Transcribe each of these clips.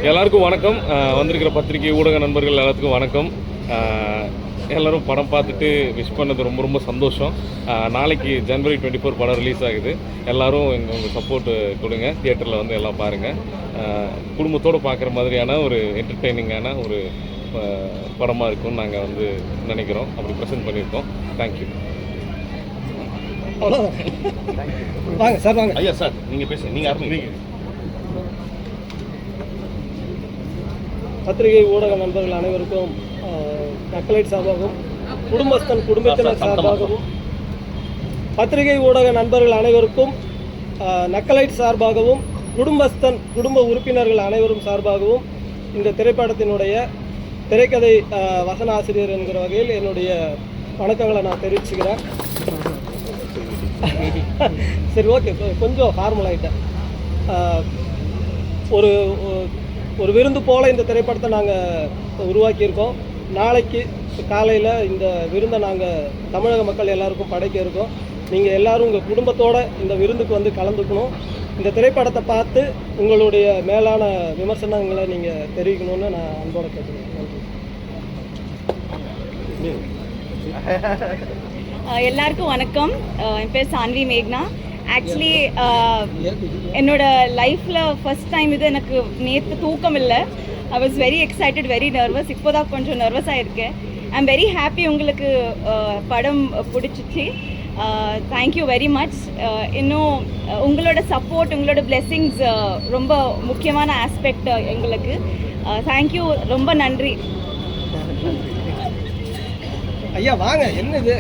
எல்லாருக்கும் வணக்கம். வந்திருக்கிற பத்திரிகை ஊடக நண்பர்கள் எல்லாத்துக்கும் வணக்கம். எல்லோரும் படம் பார்த்துட்டு விஷ் பண்ணது ரொம்ப ரொம்ப சந்தோஷம். நாளைக்கு ஜனவரி 24 படம் ரிலீஸ் ஆகுது. எல்லோரும் உங்கள் சப்போர்ட்டு கொடுங்க. தியேட்டரில் வந்து எல்லாம் பாருங்கள். குடும்பத்தோடு பார்க்குற மாதிரியான ஒரு என்டர்டெய்னிங்கான ஒரு படமாக இருக்கும்னு நாங்கள் வந்து நினைக்கிறோம். அப்படி ப்ரெசென்ட் பண்ணியிருக்கோம். தேங்க்யூ. வாங்க சார், வாங்க. ஐயா சார், நீங்கள் பேசுங்க. நீங்கள் ஆரம்பிங்க. பத்திரிகை ஊடக நண்பர்கள் அனைவருக்கும் நக்கலைட் சார்பாகவும் குடும்பஸ்தன் குடும்பத்தினர் சார்பாகவும் பத்திரிகை ஊடக நண்பர்கள் அனைவருக்கும் நக்கலைட் சார்பாகவும் குடும்பஸ்தன் குடும்ப உறுப்பினர்கள் அனைவரும் சார்பாகவும் இந்த திரைப்படத்தினுடைய திரைக்கதை வசன ஆசிரியர் என்கிற வகையில் என்னுடைய வணக்கங்களை நான் தெரிவிச்சுக்கிறேன். சரி, ஓகே, கொஞ்சம் ஃபார்மல் ஆகிட்டேன். ஒரு விருந்து போல் இந்த திரைப்படத்தை நாங்கள் உருவாக்கியிருக்கோம். நாளைக்கு காலையில் இந்த விருந்தை நாங்கள் தமிழக மக்கள் எல்லாருக்கும் படைக்க இருக்கோம். நீங்கள் எல்லோரும் உங்கள் குடும்பத்தோடு இந்த விருந்துக்கு வந்து கலந்துக்கணும். இந்த திரைப்படத்தை பார்த்து உங்களுடைய மேலான விமர்சனங்களை நீங்கள் தெரிவிக்கணும்னு நான் அன்போடு கேட்குறேன். நன்றி. எல்லாருக்கும் வணக்கம். என் பேர் சான்வி மேக்னா. ஆக்சுவலி என்னோட லைஃப்பில் ஃபஸ்ட் டைம் இது. எனக்கு நேற்று தூக்கம் இல்லை. I was very excited, very nervous. இப்போ தான் கொஞ்சம் நர்வஸாக இருக்கேன். I am very happy. உங்களுக்கு படம் பிடிச்சிச்சு. Thank you very much. இன்னும் உங்களோட சப்போர்ட், உங்களோட பிளெஸ்ஸிங்ஸ் ரொம்ப முக்கியமான ஆஸ்பெக்ட் எங்களுக்கு. தேங்க்யூ, ரொம்ப நன்றி. ஐயா வாங்க. என்னது?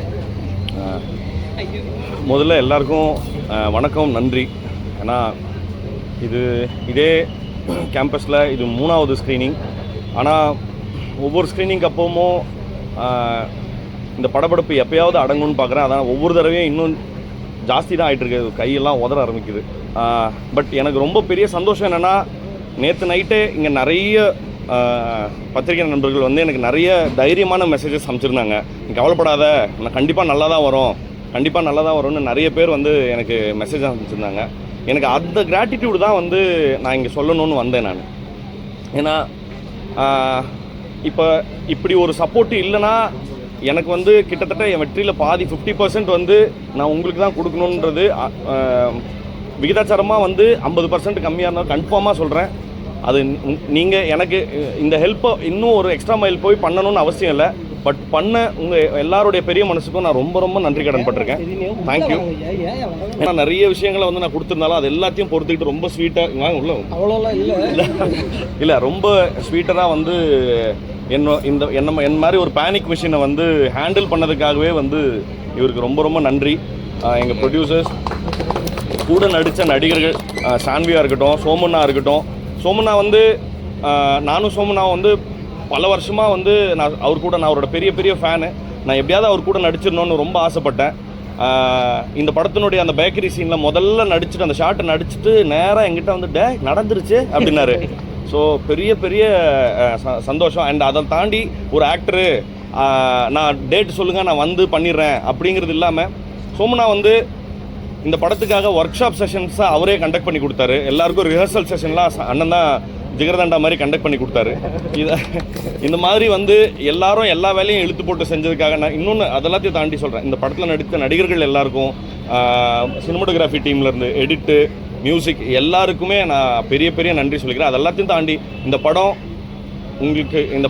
முதல்ல எல்லாருக்கும் வணக்கம், நன்றி. ஏன்னா இதே கேம்பஸில் இது 3வது ஸ்க்ரீனிங். ஆனால் ஒவ்வொரு ஸ்க்ரீனிங் அப்போவும் இந்த படப்படப்பு எப்போயாவது அடங்கும்னு பார்க்குறேன். அதான் ஒவ்வொரு தடவையும் இன்னும் ஜாஸ்தி தான் ஆகிட்டுருக்கு. கையெல்லாம் உதற ஆரம்பிக்குது. பட் எனக்கு ரொம்ப பெரிய சந்தோஷம் என்னென்னா, நேற்று நைட்டே இங்கே நிறைய பத்திரிகை நண்பர்கள் வந்து எனக்கு நிறைய தைரியமான மெசேஜஸ் அமைச்சிருந்தாங்க. நீ கவலைப்படாத, நான் கண்டிப்பாக நல்லா தான் வரும், கண்டிப்பாக நல்லா தான் வரும்னு நிறைய பேர் வந்து எனக்கு மெசேஜ் அனுப்பிச்சிருந்தாங்க. எனக்கு அந்த கிராட்டிடியூடு தான் வந்து நான் இங்கே சொல்லணும்னு வந்தேன் நான். ஏன்னா இப்போ இப்படி ஒரு சப்போர்ட்டு இல்லைன்னா எனக்கு வந்து கிட்டத்தட்ட என் வெற்றியில் பாதி 50% வந்து நான் உங்களுக்கு தான் கொடுக்கணுன்றது விகிதாச்சாரமாக வந்து 50% கம்மியாக இருந்தாலும் கன்ஃபார்மாக சொல்கிறேன். அது நீங்கள் எனக்கு இந்த ஹெல்ப்பை இன்னும் ஒரு எக்ஸ்ட்ரா மைல் போய் பண்ணணும்னு அவசியம் இல்லை. பட் பண்ண உங்கள் எல்லாருடைய பெரிய மனசுக்கும் நான் ரொம்ப ரொம்ப நன்றி கடன் பட்டிருக்கேன். தேங்க்யூ. ஏன்னா நிறைய விஷயங்களை வந்து நான் கொடுத்துருந்தாலும் அது எல்லாத்தையும் பொறுத்துக்கிட்டு ரொம்ப ஸ்வீட்டாக உள்ள இல்லை ரொம்ப ஸ்வீட்டராக வந்து என் மாதிரி ஒரு பேனிக் மிஷினை வந்து ஹேண்டில் பண்ணதுக்காகவே வந்து இவருக்கு ரொம்ப ரொம்ப நன்றி. எங்கள் ப்ரொடியூசர்ஸ், கூட நடித்த நடிகர்கள், சான்வியாக இருக்கட்டும், சோமண்ணா இருக்கட்டும். சோமண்ணா வந்து நானும் சோமண்ணா வந்து பல வருஷமாக வந்து நான் அவரோட பெரிய பெரிய ஃபேனு. நான் எப்படியாவது அவர் கூட நடிச்சிடணும்னு ரொம்ப ஆசைப்பட்டேன். இந்த படத்தினுடைய அந்த பேக்கரி சீனில் முதல்ல நடிச்சுட்டு அந்த ஷார்ட்டை நடிச்சுட்டு நேராக எங்கிட்ட வந்து நடந்துருச்சு அப்படின்னாரு. ஸோ பெரிய பெரிய சந்தோஷம். அண்ட் அதை தாண்டி ஒரு ஆக்டரு நான் டேட் சொல்லுங்கள் நான் வந்து பண்ணிடுறேன் அப்படிங்கிறது இல்லாமல் சோமண்ணா வந்து இந்த படத்துக்காக ஒர்க் ஷாப் செஷன்ஸாக அவரே கண்டக்ட் பண்ணி கொடுத்தாரு. எல்லாருக்கும் ரிஹர்சல் செஷன்லாம் அண்ணன் தான் ஜிகர்தண்டா மாதிரி கண்டக்ட் பண்ணி கொடுத்தாரு. இந்த மாதிரி வந்து எல்லாரும் எல்லா வேலையும் இழுத்து போட்டு செஞ்சதுக்காக நான் இன்னொன்று அதெல்லாத்தையும் தாண்டி சொல்கிறேன். இந்த படத்தில் நடித்த நடிகர்கள் எல்லாருக்கும், சினிமாட்டோகிராஃபி டீம்லேருந்து எடிட்டு, மியூசிக் எல்லாருக்குமே நான் பெரிய பெரிய நன்றி சொல்லிக்கிறேன். அதெல்லாத்தையும் தாண்டி இந்த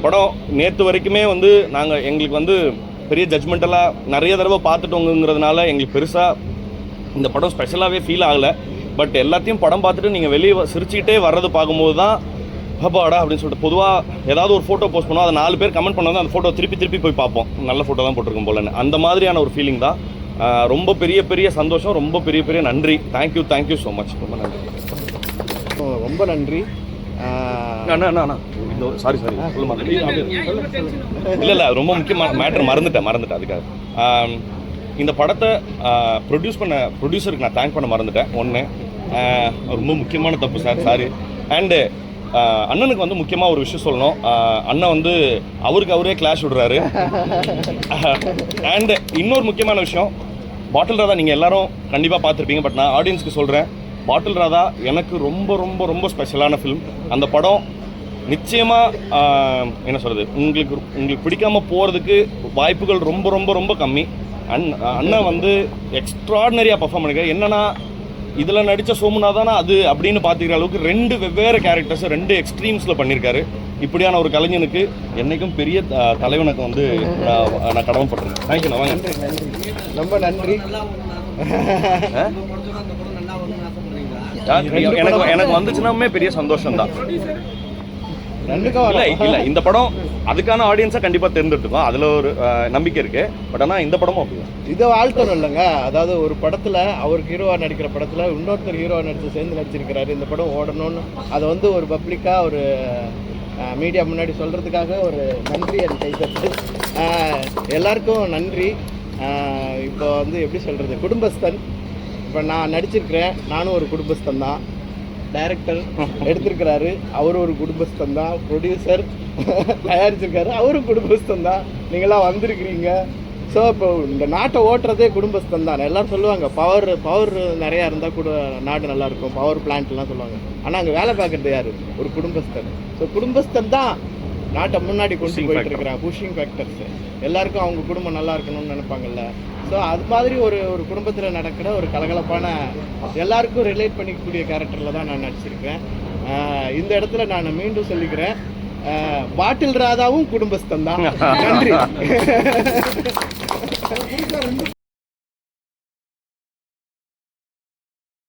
படம் நேற்று வரைக்குமே வந்து எங்களுக்கு வந்து பெரிய ஜட்ஜ்மெண்டெல்லாம் நிறைய தடவை பார்த்துட்டோங்கிறதுனால எங்களுக்கு பெருசாக இந்த படம் ஸ்பெஷலாகவே ஃபீல் ஆகலை. பட் எல்லாத்தையும் படம் பார்த்துட்டு நீங்கள் வெளியே சிரிச்சுக்கிட்டே வர்றது பார்க்கும்போது தான் அப்பாடா அப்படின்னு சொல்லிட்டு, பொதுவாக ஏதாவது ஒரு ஃபோட்டோ போஸ்ட் பண்ணுவோம், அதை 4 பேர் கமெண்ட் பண்ணால் அந்த ஃபோட்டோ திருப்பி போய் பார்ப்போம், நல்ல ஃபோட்டோ தான் போட்டிருக்கோம் போலன்னு. அந்த மாதிரியான ஒரு ஃபீலிங் தான். ரொம்ப பெரிய பெரிய சந்தோஷம், ரொம்ப பெரிய பெரிய நன்றி. Thank you so much. ரொம்ப நன்றி. ரொம்ப நன்றி. சாரி இல்லை ரொம்ப முக்கியமான மேட்டர் மறந்துட்டேன் அதுக்காக. இந்த படத்தை ப்ரொடியூஸ் பண்ண ப்ரொடியூசருக்கு நான் தேங்க் பண்ண மறந்துட்டேன். ஒன்று ரொம்ப முக்கியமான தப்பு சார், சாரி. அண்டு அண்ணனுக்கு வந்து முக்கியமாக ஒரு விஷயம் சொல்லணும். அண்ணன் வந்து அவரே கிளாஷ் விடுறாரு. அண்டு இன்னொரு முக்கியமான விஷயம், பாட்டில் ராதா நீங்கள் எல்லாரும் கண்டிப்பாக பார்த்துருப்பீங்க. பட் நான் ஆடியன்ஸ்க்கு சொல்கிறேன், பாட்டில் ராதா எனக்கு ரொம்ப ரொம்ப ரொம்ப ஸ்பெஷலான ஃபிலிம். அந்த படம் நிச்சயமாக என்ன சொல்கிறது, உங்களுக்கு பிடிக்காமல் போகிறதுக்கு வாய்ப்புகள் ரொம்ப ரொம்ப ரொம்ப கம்மி. அண்ணன் வந்து எக்ஸ்ட்ராடினரியாக பர்ஃபார்ம் பண்ணிருக்காரு. என்னன்னா இதில் நடித்த சோமுனா தானே அது அப்படின்னு பார்த்துக்கிற அளவுக்கு 2 வெவ்வேறு கேரக்டர்ஸ் 2 எக்ஸ்ட்ரீம்ஸில் பண்ணியிருக்காரு. இப்படியான ஒரு கலைஞனுக்கு என்றைக்கும் பெரிய தலைவனுக்கு வந்து நான் கடமைப்பட்டிருக்கேன். தேங்க்யூண்ணா. வாங்க. ரொம்ப நன்றி. எனக்கு வந்துச்சுன்னாமே பெரிய சந்தோஷம் தான். இல்லை இந்த படம் அதுக்கான ஆடியன்ஸை கண்டிப்பாக தேர்ந்தெடுத்துக்கும், அதில் ஒரு நம்பிக்கை இருக்கு. பட் ஆனால் இந்த படமும் அப்படிதான். இதை வாழ்த்தணும் இல்லைங்க. அதாவது ஒரு படத்தில் அவருக்கு ஹீரோவாக நடிக்கிற படத்தில் இன்னொருத்தர் ஹீரோவாக நடித்து சேர்ந்து நடிச்சிருக்கிறாரு. இந்த படம் ஓடணும்னு அதை வந்து ஒரு பப்ளிக்காக ஒரு மீடியா முன்னாடி சொல்கிறதுக்காக ஒரு நன்றி என் கைத்தட்டு. எல்லாருக்கும் நன்றி. இப்போ வந்து எப்படி சொல்கிறது, குடும்பஸ்தன். இப்போ நான் நடிச்சிருக்கிறேன், நானும் ஒரு குடும்பஸ்தன் தான். டைரக்டர் எடுத்திருக்கிறாரு, அவரும் ஒரு குடும்பஸ்தன் தான். ப்ரொடியூசர் தயாரிச்சிருக்காரு, அவரும் குடும்பஸ்தன் தான். நீங்களாம் வந்திருக்கிறீங்க. ஸோ இப்போ இந்த நாட்டை ஓட்டுறதே குடும்பஸ்தன் தான். எல்லோரும் சொல்லுவாங்க பவர் நிறையா இருந்தால் கூட நாடு நல்லாயிருக்கும், பவர் பிளான்ட்லாம் சொல்லுவாங்க. ஆனால் அங்கே வேலை பார்க்குறது யார்? ஒரு குடும்பஸ்தன். ஸோ குடும்பஸ்தன் தான் நாட்டை முன்னாடி கொண்டு போயிட்டு இருக்கிறாங்க. Pushing factors. எல்லாருக்கும் அவங்க குடும்பம் நல்லா இருக்கணும்னு நினைப்பாங்கல்ல. ஸோ அது மாதிரி ஒரு குடும்பத்தில் நடக்கிற ஒரு கலகலப்பான எல்லாருக்கும் ரிலேட் பண்ணிக்கக்கூடிய கேரக்டரில் தான் நான் நடிச்சிருக்கேன். இந்த இடத்துல நான் மீண்டும் சொல்லிக்கிறேன், பாட்டில் ராதாவும் குடும்பஸ்தன் தான். நன்றி.